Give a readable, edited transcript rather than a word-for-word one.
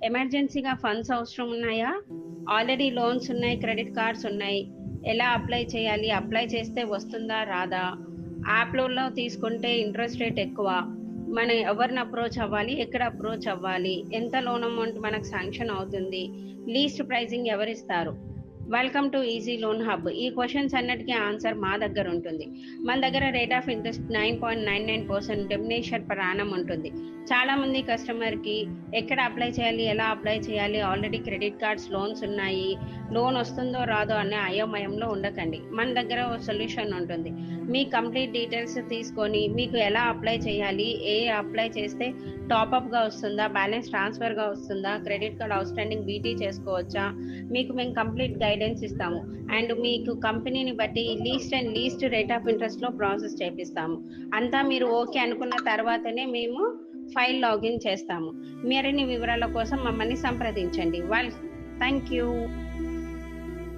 ఎమర్జెన్సీగా ఫండ్స్ అవసరం ఉన్నాయా? ఆల్రెడీ లోన్స్ ఉన్నాయి, క్రెడిట్ కార్డ్స్ ఉన్నాయి. ఎలా అప్లై చేయాలి? అప్లై చేస్తే వస్తుందా రాదా? యాప్ లోన్లో తీసుకుంటే ఇంట్రెస్ట్ రేట్ ఎక్కువ. మనం ఎవరిని అప్రోచ్ అవ్వాలి? ఎక్కడ అప్రోచ్ అవ్వాలి? ఎంత లోన్ అమౌంట్ మనకు శాంక్షన్ అవుతుంది? లీస్ట్ ప్రైజింగ్ ఎవరిస్తారు? Welcome to easy loan hub. ఈ క్వశ్చన్స్ అన్నిటికీ ఆన్సర్ మా దగ్గర ఉంటుంది. మన దగ్గర రేట్ ఆఫ్ ఇంట్రెస్ట్ 9.99% డెమినేషన్ పర్ యానం ఉంటుంది. చాలా మంది కస్టమర్కి ఎక్కడ అప్లై చేయాలి, ఎలా అప్లై చేయాలి, ఆల్రెడీ క్రెడిట్ కార్డ్స్, లోన్స్ ఉన్నాయి, లోన్ వస్తుందో రాదో అనే అయోమయంలో ఉండకండి. మన దగ్గర ఒక సొల్యూషన్ ఉంటుంది. మీ కంప్లీట్ డీటెయిల్స్ తీసుకొని మీకు ఎలా అప్లై చేయాలి, అప్లై చేస్తే టాప్అప్గా వస్తుందా, బ్యాలెన్స్ ట్రాన్స్ఫర్గా వస్తుందా, credit card out standing BT చేసుకోవచ్చా, మీకు మేము కంప్లీట్ గైడెన్స్ ఇస్తాము. అండ్ మీకు కంపెనీని బట్టి లీస్ట్ రేట్ ఆఫ్ ఇంట్రెస్ట్లో ప్రాసెస్ చేపిస్తాము. అంతా మీరు ఓకే అనుకున్న తర్వాతనే మేము ఫైల్ లాగిన్ చేస్తాము. మరిన్ని వివరాల కోసం మమ్మల్ని సంప్రదించండి. Thank you.